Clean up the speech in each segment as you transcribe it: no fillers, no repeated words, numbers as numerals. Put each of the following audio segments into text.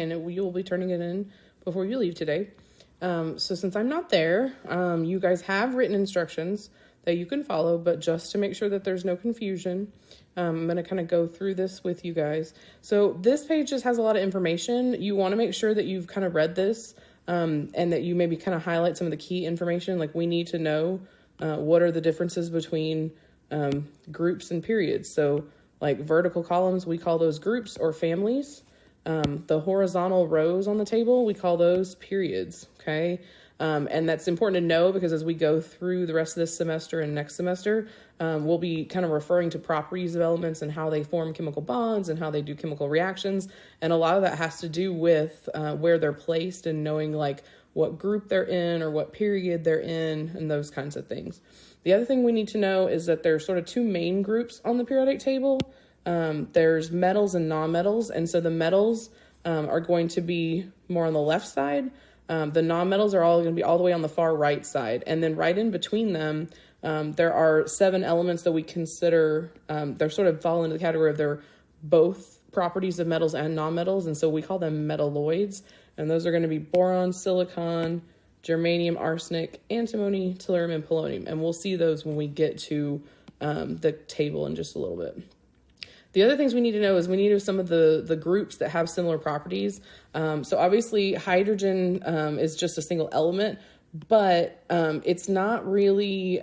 and you will be turning it in before you leave today. So since I'm not there, you guys have written instructions that you can follow, but just to make sure that there's no confusion, I'm going to kind of go through this with you guys. So this page just has a lot of information. You want to make sure that you've kind of read this, and that you maybe kind of highlight some of the key information. Like we need to know what are the differences between groups and periods. So like vertical columns, we call those groups or families. The horizontal rows on the table, we call those periods, okay? And that's important to know because as we go through the rest of this semester and next semester, we'll be kind of referring to properties of elements and how they form chemical bonds and how they do chemical reactions. And a lot of that has to do with where they're placed and knowing like what group they're in or what period they're in and those kinds of things. The other thing we need to know is that there's sort of two main groups on the periodic table. There's metals and nonmetals. And so the metals are going to be more on the left side. The nonmetals are all going to be all the way on the far right side. And then right in between them, there are 7 elements that we consider, they're sort of fall into the category of they're both properties of metals and nonmetals. And so we call them metalloids. And those are going to be boron, silicon, germanium, arsenic, antimony, tellurium, and polonium. And we'll see those when we get to the table in just a little bit. The other things we need to know is we need to know some of the groups that have similar properties. So obviously hydrogen is just a single element, but it's not really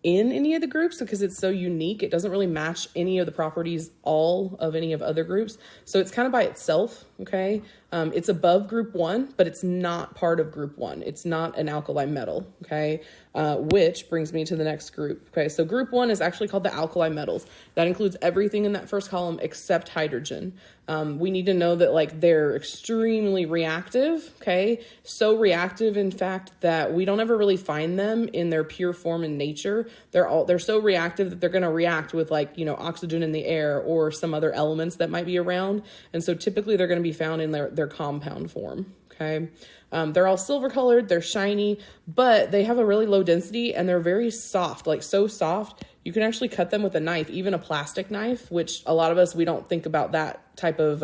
in any of the groups because it's so unique. It doesn't really match any of the properties, all of any of other groups. So it's kind of by itself, okay? It's above group 1, but it's not part of group 1. It's not an alkali metal, okay? Which brings me to the next group, okay? So group 1 is actually called the alkali metals. That includes everything in that first column except hydrogen. We need to know that like they're extremely reactive, okay? So reactive, in fact, that we don't ever really find them in their pure form in nature. They're so reactive that they're going to react with like, oxygen in the air or some other elements that might be around. And so typically they're going to be found in their compound form, okay? They're all silver colored, they're shiny, but they have a really low density and they're very soft, like so soft, you can actually cut them with a knife, even a plastic knife, which a lot of us, we don't think about that type of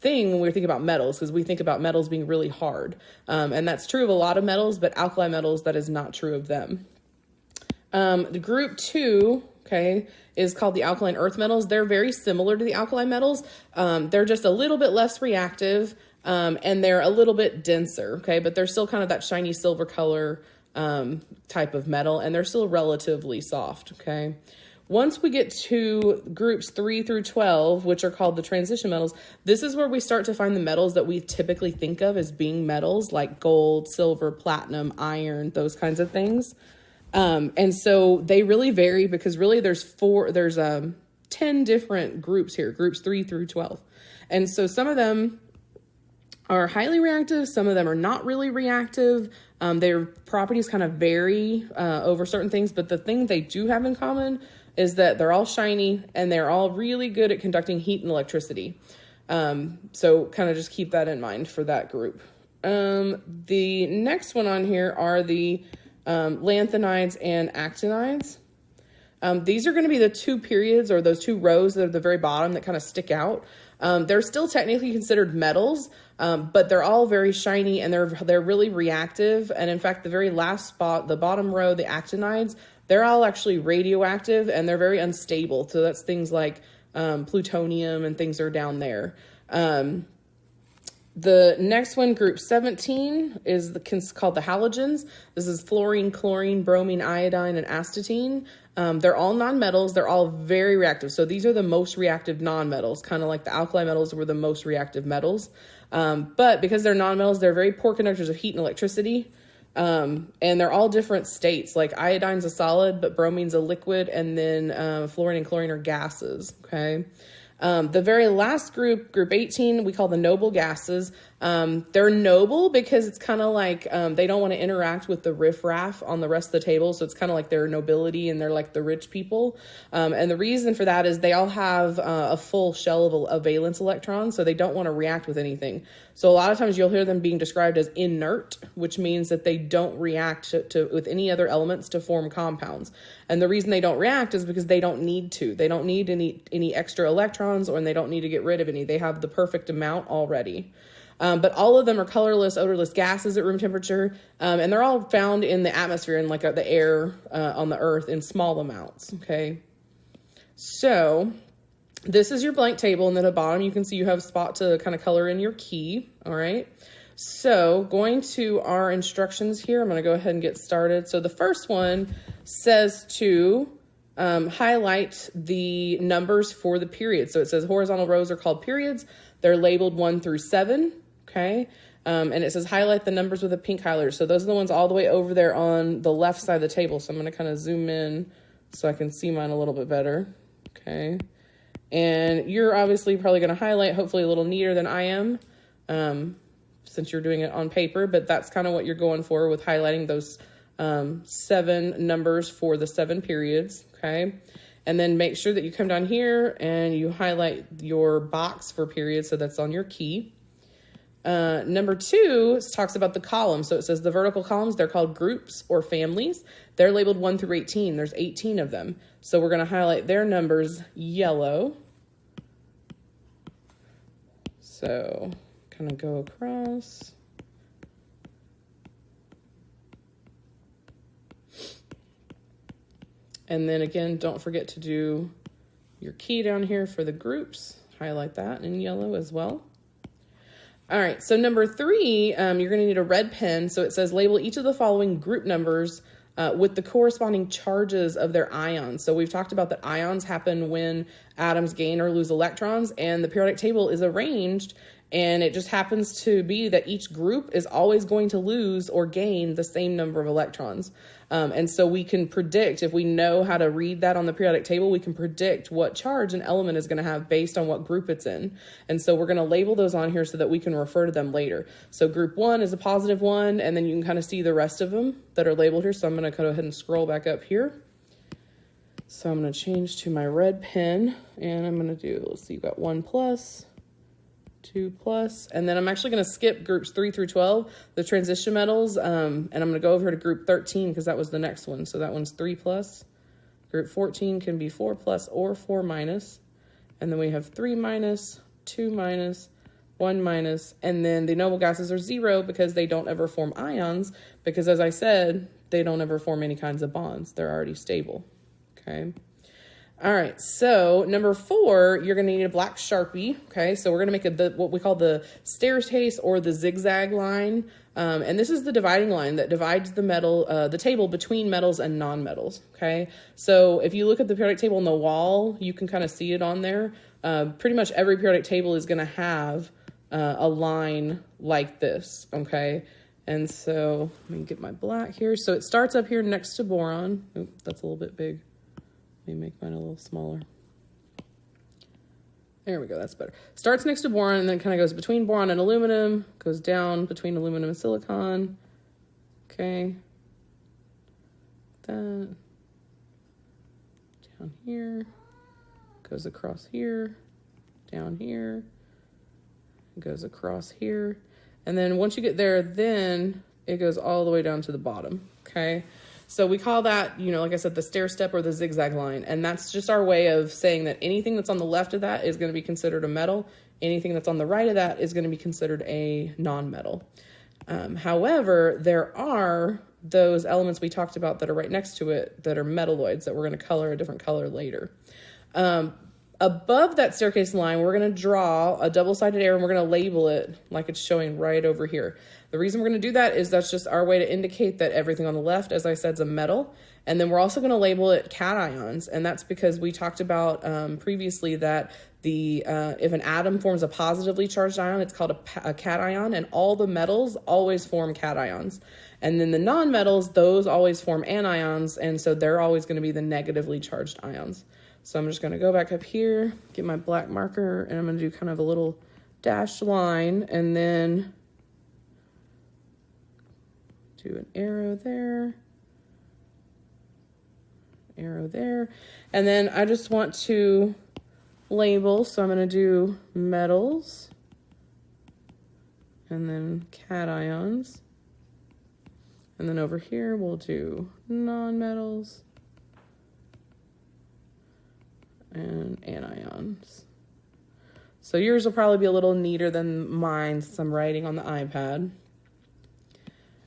thing when we think about metals, because we think about metals being really hard. And that's true of a lot of metals, but alkali metals, that is not true of them. The group 2, okay, is called the alkaline earth metals. They're very similar to the alkali metals. They're just a little bit less reactive, and they're a little bit denser, okay, but they're still kind of that shiny silver color type of metal, and they're still relatively soft, okay? Once we get to groups 3 through 12, which are called the transition metals, this is where we start to find the metals that we typically think of as being metals, like gold, silver, platinum, iron, those kinds of things. And so they really vary because really there's 10 different groups here, groups 3 through 12. And so some of them are highly reactive, some of them are not really reactive. Their properties kind of vary over certain things, but the thing they do have in common is that they're all shiny and they're all really good at conducting heat and electricity. So kind of just keep that in mind for that group. The next one on here are the Lanthanides and Actinides. These are going to be the 2 periods or those 2 rows that are at the very bottom that kind of stick out. They're still technically considered metals, but they're all very shiny and they're really reactive. And in fact, the very last spot, the bottom row, the actinides, they're all actually radioactive and they're very unstable. So that's things like plutonium and things are down there. The next one, group 17, is called the halogens. This is fluorine, chlorine, bromine, iodine, and astatine. They're all nonmetals. They're all very reactive. So these are the most reactive nonmetals, kind of like the alkali metals were the most reactive metals. But because they're nonmetals, they're very poor conductors of heat and electricity. And they're all different states. Like iodine's a solid, but bromine's a liquid, and then fluorine and chlorine are gases, okay? The very last group, group 18, we call the noble gases. They're noble because it's kind of like they don't want to interact with the riffraff on the rest of the table. So it's kind of like their nobility and they're like the rich people. And the reason for that is they all have a full shell of valence electrons, so they don't want to react with anything. So a lot of times you'll hear them being described as inert, which means that they don't react to with any other elements to form compounds. And the reason they don't react is because they don't need to. They don't need any extra electrons, or they don't need to get rid of any. They have the perfect amount already. But all of them are colorless, odorless gases at room temperature, and they're all found in the atmosphere and like the air on the earth in small amounts, okay? So this is your blank table, and then at the bottom you can see you have a spot to kind of color in your key, all right? So going to our instructions here, I'm going to go ahead and get started. So the first one says to highlight the numbers for the period. So it says horizontal rows are called periods. They're labeled 1 through 7. Okay. And it says highlight the numbers with a pink highlighter. So those are the ones all the way over there on the left side of the table. So I'm going to kind of zoom in so I can see mine a little bit better. Okay. And you're obviously probably going to highlight hopefully a little neater than I am, since you're doing it on paper, but that's kind of what you're going for with highlighting those 7 numbers for the 7 periods. Okay. And then make sure that you come down here and you highlight your box for periods. So that's on your key. Number 2 talks about the columns. So it says the vertical columns, they're called groups or families. They're labeled 1 through 18. There's 18 of them. So we're going to highlight their numbers yellow. So kind of go across. And then again, don't forget to do your key down here for the groups. Highlight that in yellow as well. All right, so number 3, you're going to need a red pen. So it says label each of the following group numbers with the corresponding charges of their ions. So we've talked about that ions happen when atoms gain or lose electrons, and the periodic table is arranged, and it just happens to be that each group is always going to lose or gain the same number of electrons. And so we can predict, if we know how to read that on the periodic table, we can predict what charge an element is going to have based on what group it's in. And so we're going to label those on here so that we can refer to them later. So group 1 is a positive one, and then you can kind of see the rest of them that are labeled here. So I'm going to go ahead and scroll back up here. So I'm going to change to my red pen, and I'm going to do, let's see, you've got 1 plus, 2 plus, and then I'm actually going to skip groups 3 through 12, the transition metals, and I'm going to go over to group 13 because that was the next one. So that one's 3 plus. Group 14 can be 4 plus or 4 minus, and then we have 3 minus, 2 minus, 1 minus, and then the noble gases are 0 because they don't ever form ions, because as I said, they don't ever form any kinds of bonds. They're already stable. Okay. All right, so number 4, you're going to need a black Sharpie, okay? So we're going to make what we call the staircase or the zigzag line, and this is the dividing line that divides the table between metals and non-metals, okay? So if you look at the periodic table on the wall, you can kind of see it on there. Pretty much every periodic table is going to have a line like this, okay? And so let me get my black here. So it starts up here next to boron. Oop, that's a little bit big. Let me make mine a little smaller. There we go, that's better. Starts next to boron and then kind of goes between boron and aluminum, goes down between aluminum and silicon. Okay. That. Down here. Goes across here. Down here. Goes across here. And then once you get there, then it goes all the way down to the bottom. Okay. So we call that, like I said, the stair step or the zigzag line. And that's just our way of saying that anything that's on the left of that is going to be considered a metal. Anything that's on the right of that is going to be considered a non-metal. However, there are those elements we talked about that are right next to it that are metalloids that we're going to color a different color later. Above that staircase line, we're going to draw a double-sided arrow and we're going to label it like it's showing right over here. The reason we're going to do that is that's just our way to indicate that everything on the left, as I said, is a metal. And then we're also going to label it cations. And that's because we talked about previously that if an atom forms a positively charged ion, it's called a cation. And all the metals always form cations. And then the non-metals, those always form anions. And so they're always going to be the negatively charged ions. So I'm just going to go back up here, get my black marker, and I'm going to do kind of a little dashed line, and then do an arrow there. Arrow there. And then I just want to label, so I'm going to do metals and then cations. And then over here we'll do nonmetals and anions. So yours will probably be a little neater than mine since I'm writing on the iPad.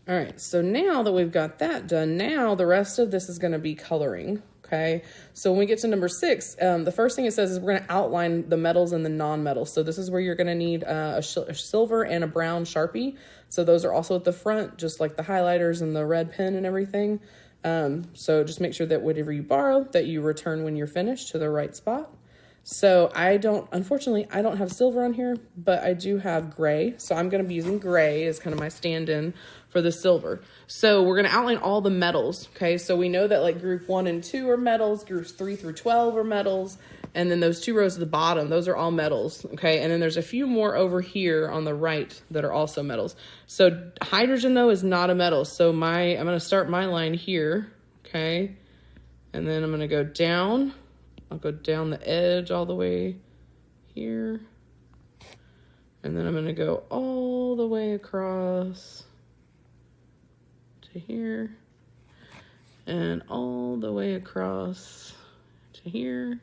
All right, so now that we've got that done, now the rest of this is going to be coloring, okay? So when we get to number 6, the first thing it says is we're going to outline the metals and the non-metals. So this is where you're going to need a silver and a brown Sharpie. So those are also at the front, just like the highlighters and the red pen and everything. So just make sure that whatever you borrow, that you return when you're finished to the right spot. So unfortunately, I don't have silver on here, but I do have gray. So I'm going to be using gray as kind of my stand-in for the silver. So we're going to outline all the metals. Okay. So we know that like group 1 and 2 are metals, groups 3 through 12 are metals. And then those 2 rows at the bottom, those are all metals. Okay. And then there's a few more over here on the right that are also metals. So hydrogen though is not a metal. So I'm going to start my line here. Okay. And then I'm going to go down. I'll go down the edge all the way here. And then I'm going to go all the way across to here. And all the way across to here.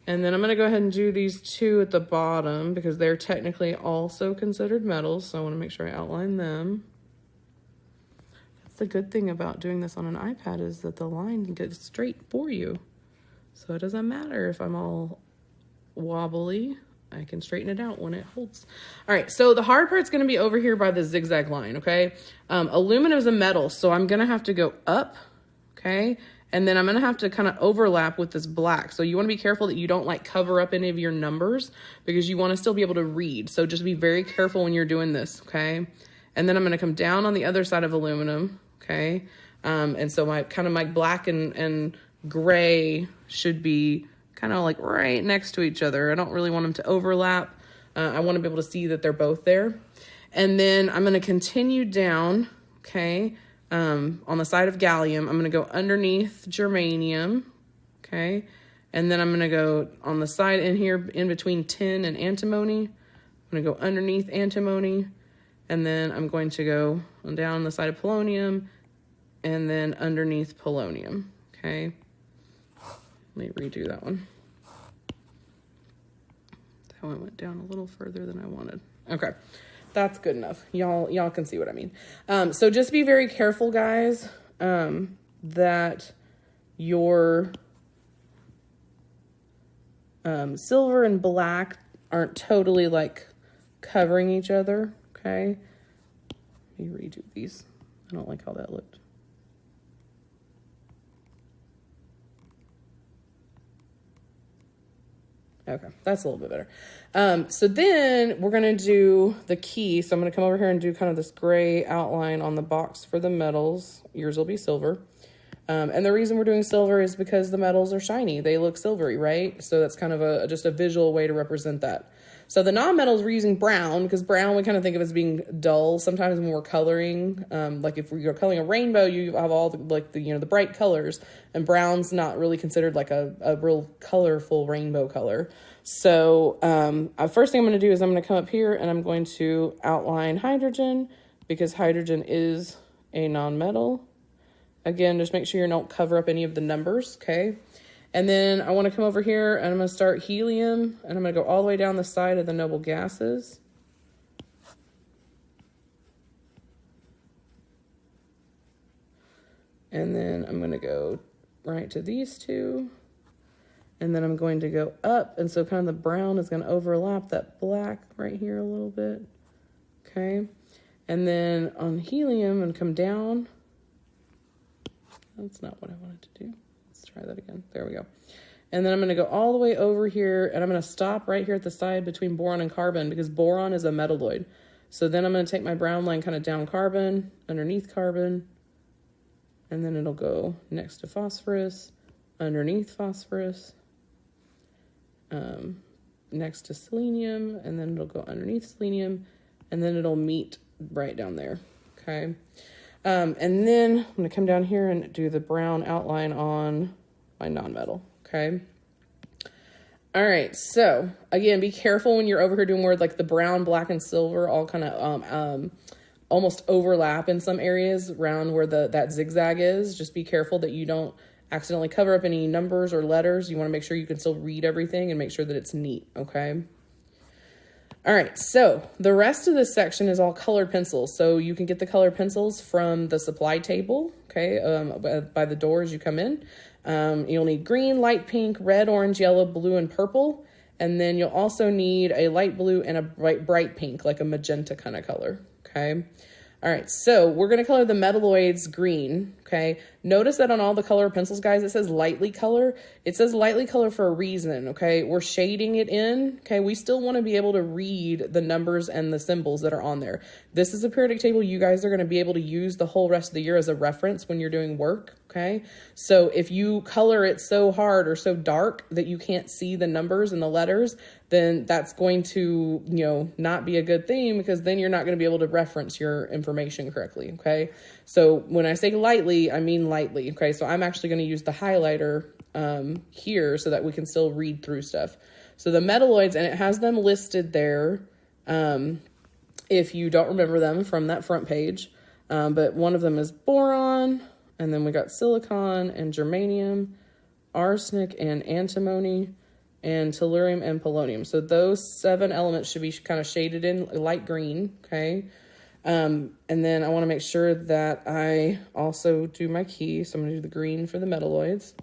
And then I'm going to go ahead and do these 2 at the bottom because they're technically also considered metals. So I want to make sure I outline them. That's the good thing about doing this on an iPad is that the line gets straight for you. So it doesn't matter if I'm all wobbly, I can straighten it out when it holds. All right, so the hard part's gonna be over here by the zigzag line, okay? Aluminum is a metal, so I'm gonna have to go up, okay? And then I'm gonna have to kind of overlap with this black. So you wanna be careful that you don't like cover up any of your numbers because you wanna still be able to read. So just be very careful when you're doing this, okay? And then I'm gonna come down on the other side of aluminum, okay? And so my black and gray should be kind of like right next to each other. I don't really want them to overlap. I want to be able to see that they're both there. And then I'm going to continue down, okay, on the side of gallium. I'm going to go underneath germanium, okay, and then I'm going to go on the side in here in between tin and antimony. I'm going to go underneath antimony, and then I'm going to go down the side of polonium, and then underneath polonium, okay. Let me redo that one. That one went down a little further than I wanted. Okay, that's good enough. Y'all can see what I mean. So just be very careful, guys, that your silver and black aren't totally like covering each other, okay? Let me redo these. I don't like how that looked. Okay, that's a little bit better. So then we're going to do the key. So I'm going to come over here and do kind of this gray outline on the box for the metals. Yours will be silver. And the reason we're doing silver is because the metals are shiny. They look silvery, right? So that's kind of just a visual way to represent that. So the non-metals we're using brown because brown we kind of think of as being dull. Sometimes when we're coloring, like if you're coloring a rainbow, you have all the bright colors, and brown's not really considered like a real colorful rainbow color. So first thing I'm going to do is I'm going to come up here and I'm going to outline hydrogen because hydrogen is a non-metal. Again, just make sure you don't cover up any of the numbers, okay? And then I want to come over here and I'm going to start helium and I'm going to go all the way down the side of the noble gases. And then I'm going to go right to these 2. And then I'm going to go up. And so kind of the brown is going to overlap that black right here a little bit. Okay. And then on helium, I'm going to come down. That's not what I wanted to do. Let's try that again. There we go. And then I'm going to go all the way over here and I'm going to stop right here at the side between boron and carbon because boron is a metalloid. So then I'm going to take my brown line kind of down carbon, underneath carbon, and then it'll go next to phosphorus, underneath phosphorus, next to selenium, and then it'll go underneath selenium, and then it'll meet right down there, okay? And then I'm going to come down here and do the brown outline on my non-metal, okay? All right, so again, be careful when you're over here doing where like the brown, black, and silver all kind of almost overlap in some areas around where that zigzag is. Just be careful that you don't accidentally cover up any numbers or letters. You want to make sure you can still read everything and make sure that it's neat, okay? All right, so the rest of this section is all colored pencils. So you can get the colored pencils from the supply table, okay, by the door as you come in. You'll need green, light pink, red, orange, yellow, blue, and purple. And then you'll also need a light blue and a bright pink, like a magenta kind of color, okay? All right, so we're going to color the metalloids green, okay? Notice that on all the color pencils, guys, it says lightly color. It says lightly color for a reason, okay? We're shading it in, okay? We still want to be able to read the numbers and the symbols that are on there. This is a periodic table you guys are going to be able to use the whole rest of the year as a reference when you're doing work, okay? So if you color it so hard or so dark that you can't see the numbers and the letters, then that's going to, you know, not be a good thing, because then you're not going to be able to reference your information correctly, okay? So when I say lightly, I mean lightly, okay? So I'm actually going to use the highlighter here so that we can still read through stuff. So the metalloids, and it has them listed there if you don't remember them from that front page, but one of them is boron, and then we got silicon and germanium, arsenic and antimony, and tellurium and polonium. So those 7 elements should be kind of shaded in light green, okay? And then I want to make sure that I also do my key. So I'm going to do the green for the metalloids.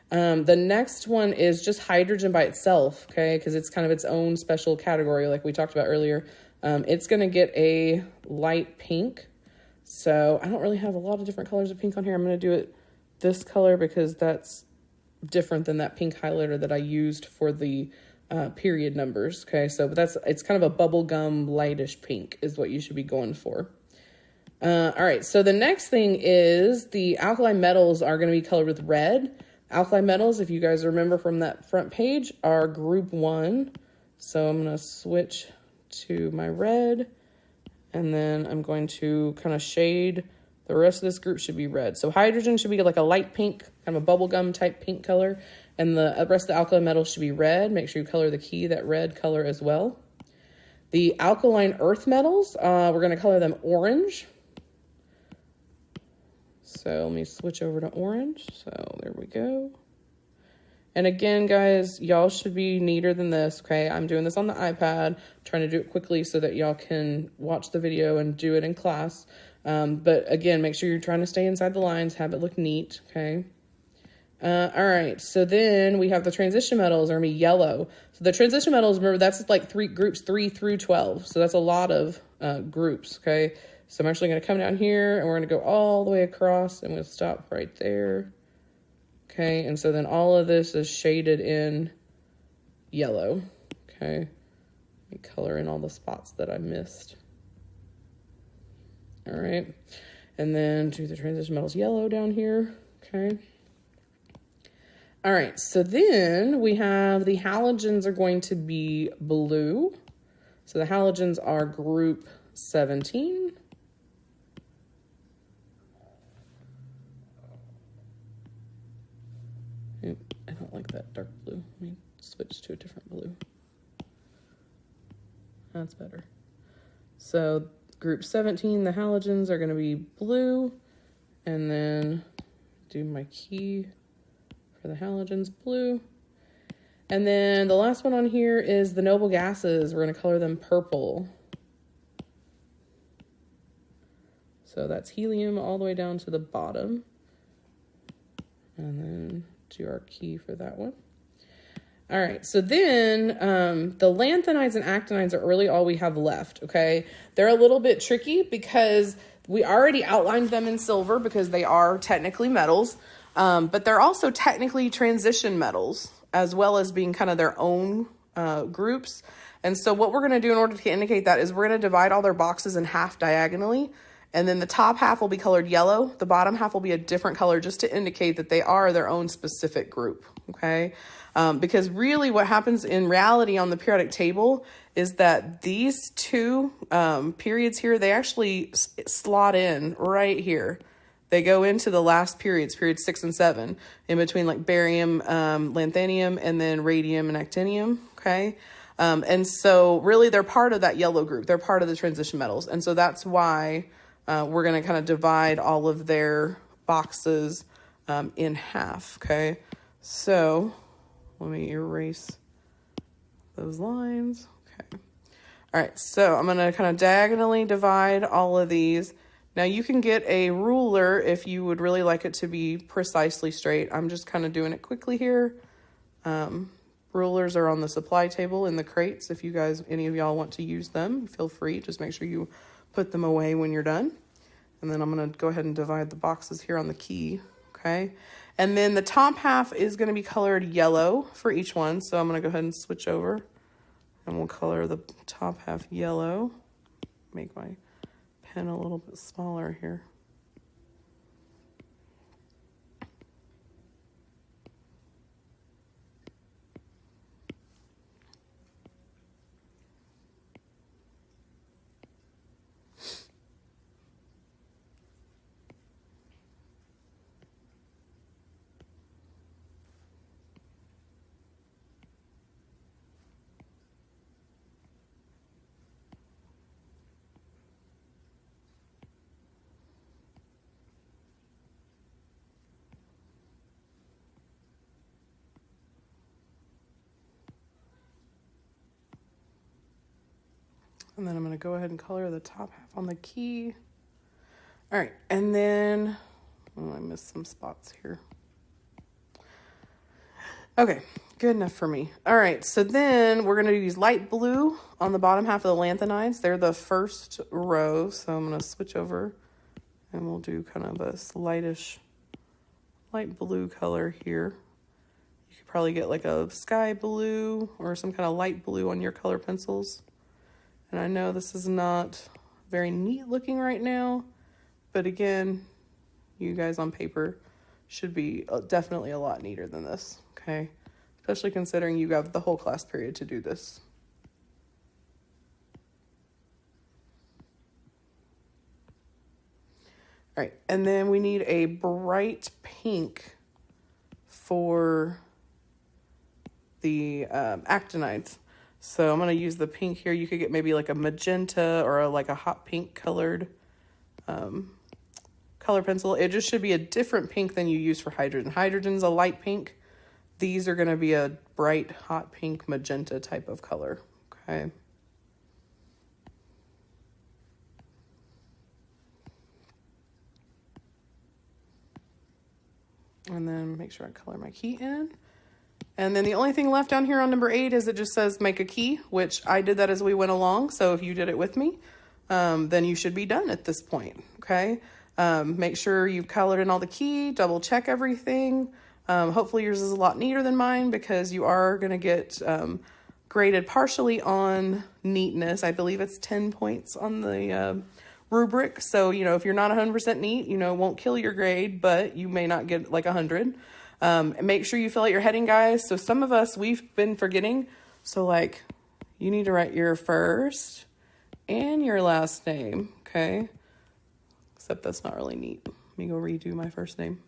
The next one is just hydrogen by itself, okay? Because it's kind of its own special category like we talked about earlier. It's going to get a light pink. So I don't really have a lot of different colors of pink on here. I'm going to do it this color because that's different than that pink highlighter that I used for the period numbers, okay? So it's kind of a bubblegum lightish pink is what you should be going for. All right, so the next thing is the alkali metals are going to be colored with red. Alkali metals, if you guys remember from that front page, are group 1. So I'm going to switch to my red, and then I'm going to kind of shade. The rest of this group should be red. So hydrogen should be like a light pink, kind of a bubblegum type pink color. And the rest of the alkali metals should be red. Make sure you color the key that red color as well. The alkaline earth metals, we're going to color them orange. So let me switch over to orange. So there we go. And again, guys, y'all should be neater than this, okay? I'm doing this on the iPad, trying to do it quickly so that y'all can watch the video and do it in class. But again, make sure you're trying to stay inside the lines, have it look neat, okay? All right, so then we have the transition metals are going to be yellow. So the transition metals, remember, that's like groups 3 through 12. So that's a lot of groups, okay? So I'm actually going to come down here, and we're going to go all the way across, and we'll stop right there. Okay, and so then all of this is shaded in yellow, okay? Let me color in all the spots that I missed. All right, and then do the transition metals yellow down here, okay? All right, so then we have the halogens are going to be blue. So the halogens are group 17. I don't like that dark blue. Let me switch to a different blue. That's better. So group 17, the halogens are going to be blue. And then do my key for the halogens, blue. And then the last one on here is the noble gases. We're going to color them purple. So that's helium all the way down to the bottom. And then do our key for that one. All right, so then the lanthanides and actinides are really all we have left, okay? They're a little bit tricky because we already outlined them in silver because they are technically metals, but they're also technically transition metals as well as being kind of their own groups. And so what we're going to do in order to indicate that is we're going to divide all their boxes in half diagonally. And then the top half will be colored yellow. The bottom half will be a different color just to indicate that they are their own specific group, okay? Because really what happens in reality on the periodic table is that these two periods here, they actually slot in right here. They go into the last periods, periods 6 and 7, in between like barium, lanthanium, and then radium and actinium, okay? And so really they're part of that yellow group. They're part of the transition metals. And so that's why we're going to kind of divide all of their boxes in half, okay? So let me erase those lines, okay? All right, so I'm going to kind of diagonally divide all of these. Now you can get a ruler if you would really like it to be precisely straight. I'm just kind of doing it quickly here. Rulers are on the supply table in the crates. If you guys, any of y'all want to use them, feel free. Just make sure you put them away when you're done. And then I'm going to go ahead and divide the boxes here on the key, okay? And then the top half is going to be colored yellow for each one. So I'm going to go ahead and switch over and we'll color the top half yellow. Make my pen a little bit smaller here. And then I'm going to go ahead and color the top half on the key. All right, and then, oh, I missed some spots here. Okay, good enough for me. All right, so then we're going to use light blue on the bottom half of the lanthanides. They're the first row, so I'm going to switch over and we'll do kind of a slightish light blue color here. You could probably get like a sky blue or some kind of light blue on your color pencils. And I know this is not very neat looking right now, but again, you guys on paper should be definitely a lot neater than this, okay? Especially considering you have the whole class period to do this. All right, and then we need a bright pink for the actinides. So I'm going to use the pink here. You could get maybe like a magenta or like a hot pink colored color pencil. It just should be a different pink than you use for hydrogen. Hydrogen's a light pink. These are going to be a bright hot pink magenta type of color, okay? And then make sure I color my key in. And then the only thing left down here on number 8 is it just says make a key, which I did that as we went along. So if you did it with me, then you should be done at this point, okay? Make sure you've colored in all the key, double check everything. Hopefully yours is a lot neater than mine because you are going to get graded partially on neatness. I believe it's 10 points on the rubric. So, you know, if you're not 100% neat, you know, it won't kill your grade, but you may not get like 100. Make sure you fill out your heading, guys. So some of us, we've been forgetting. So like you need to write your first and your last name, okay? Except that's not really neat. Let me go redo my first name.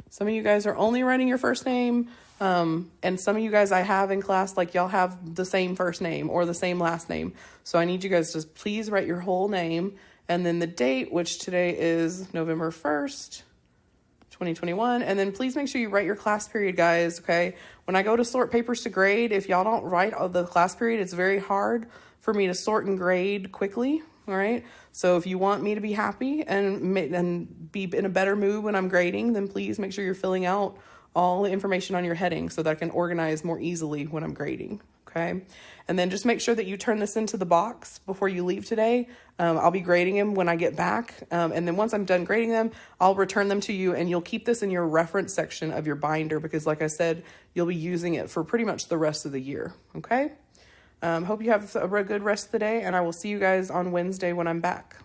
Some of you guys are only writing your first name. And some of you guys I have in class, like y'all have the same first name or the same last name. So I need you guys to please write your whole name and then the date, which today is November 1st. 2021, and then please make sure you write your class period, guys, okay? When I go to sort papers to grade, if y'all don't write the class period, it's very hard for me to sort and grade quickly, all right? So if you want me to be happy and be in a better mood when I'm grading, then please make sure you're filling out all the information on your heading so that I can organize more easily when I'm grading, okay? And then just make sure that you turn this into the box before you leave today. I'll be grading them when I get back. And then once I'm done grading them, I'll return them to you and you'll keep this in your reference section of your binder because like I said, you'll be using it for pretty much the rest of the year, okay? Hope you have a good rest of the day and I will see you guys on Wednesday when I'm back.